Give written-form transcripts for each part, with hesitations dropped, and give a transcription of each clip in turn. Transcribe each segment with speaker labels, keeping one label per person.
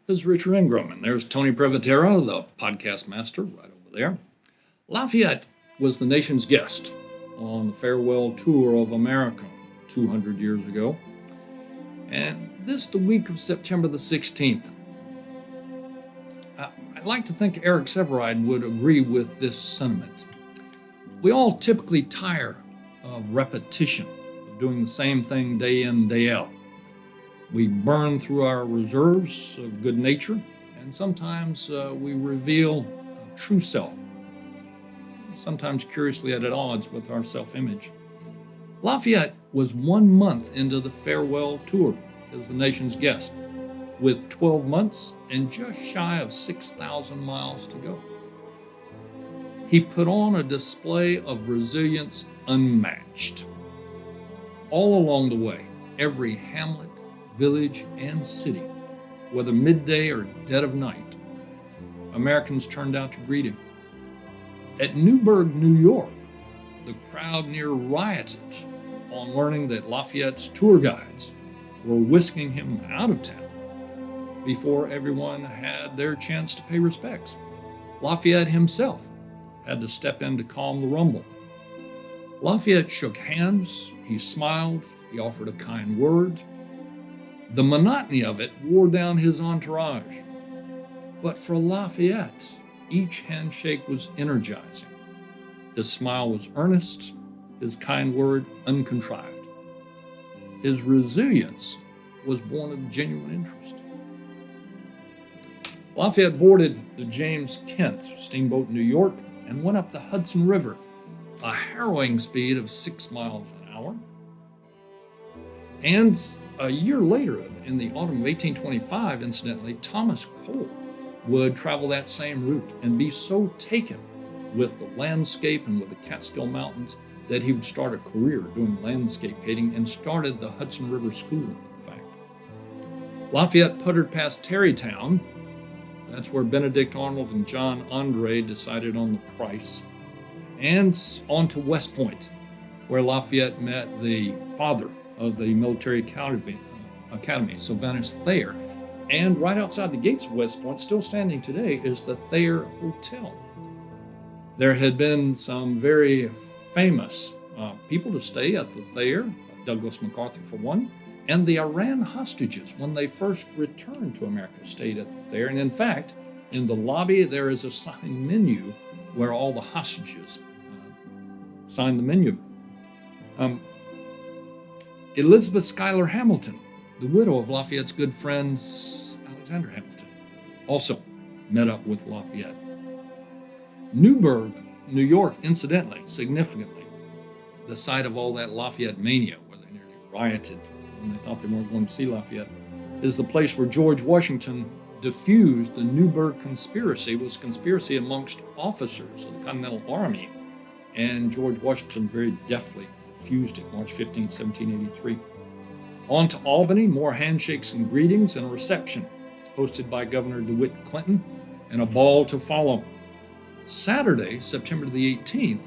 Speaker 1: This is Richard Ingram, and there's Tony Privatera, the podcast master, right over there. Lafayette was the nation's guest on the farewell tour of America 200 years ago, and this the week of September the 16th. I'd like to think Eric Severide would agree with this sentiment. We all typically tire of repetition, of doing the same thing day in, day out. We burn through our reserves of good nature, and sometimes we reveal a true self, sometimes curiously at odds with our self-image. Lafayette was 1 month into the farewell tour as the nation's guest, with 12 months and just shy of 6,000 miles to go. He put on a display of resilience unmatched. All along the way, every hamlet, village, and city, whether midday or dead of night, Americans turned out to greet him. At Newburgh, New York, the crowd near rioted on learning that Lafayette's tour guides were whisking him out of town before everyone had their chance to pay respects. Lafayette himself had to step in to calm the rumble. Lafayette shook hands, he smiled, he offered a kind word. The monotony of it wore down his entourage. But for Lafayette, each handshake was energizing. His smile was earnest, his kind word uncontrived. His resilience was born of genuine interest. Lafayette boarded the James Kent steamboat in New York and went up the Hudson River, a harrowing speed of 6 miles an hour. And a year later, in the autumn of 1825, incidentally, Thomas Cole would travel that same route and be so taken with the landscape and with the Catskill Mountains that he would start a career doing landscape painting and started the Hudson River School, in fact. Lafayette puttered past Tarrytown. That's where Benedict Arnold and John Andre decided on the price. And on to West Point, where Lafayette met the father of the military academy, Sylvanus Thayer. And right outside the gates of West Point, still standing today, is the Thayer Hotel. There had been some very famous people to stay at the Thayer, Douglas MacArthur for one, and the Iran hostages, when they first returned to America, stayed at the Thayer. And in fact, in the lobby, there is a signed menu where all the hostages signed the menu. Elizabeth Schuyler Hamilton, the widow of Lafayette's good friend Alexander Hamilton, also met up with Lafayette. Newburgh, New York, incidentally, significantly, the site of all that Lafayette mania, where they nearly rioted when they thought they weren't going to see Lafayette, is the place where George Washington diffused the Newburgh conspiracy. It was conspiracy amongst officers of the Continental Army, and George Washington very deftly diffused it March 15, 1783. On to Albany, more handshakes and greetings and a reception hosted by Governor DeWitt Clinton, and a ball to follow. Saturday, September the 18th,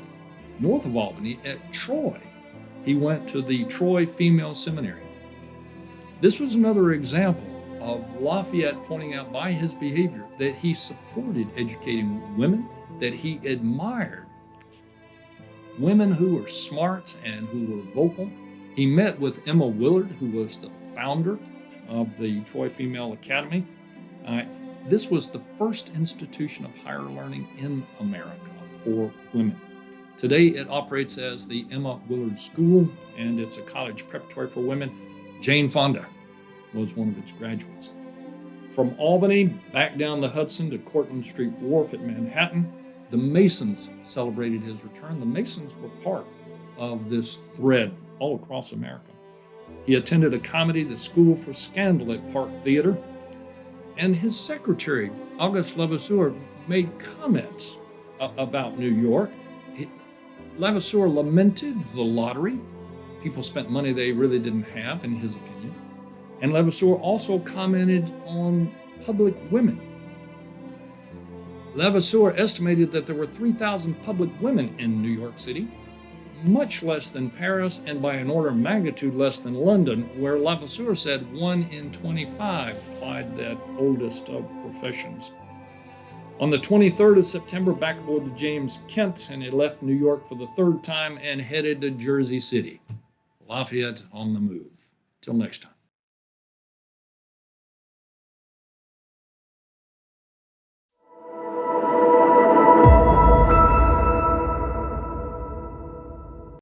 Speaker 1: north of Albany at Troy, he went to the Troy Female Seminary. This was another example of Lafayette pointing out by his behavior that he supported educating women, that he admired women who were smart and who were vocal. He met with Emma Willard, who was the founder of the Troy Female Academy. This was the first institution of higher learning in America for women. Today, it operates as the Emma Willard School, and it's a college preparatory for women. Jane Fonda was one of its graduates. From Albany, back down the Hudson to Cortlandt Street Wharf at Manhattan, the Masons celebrated his return. The Masons were part of this thread all across America. He attended a comedy, the School for Scandal at Park Theater, and his secretary, Auguste Levasseur, made comments about New York. Levasseur lamented the lottery. People spent money they really didn't have, in his opinion. And Levasseur also commented on public women. Levasseur estimated that there were 3,000 public women in New York City. much less than Paris, and by an order of magnitude less than London, where Levasseur said 1 in 25 applied that oldest of professions. On the 23rd of September, back aboard the James Kent, and he left New York for the third time and headed to Jersey City. Lafayette on the move. Till next time.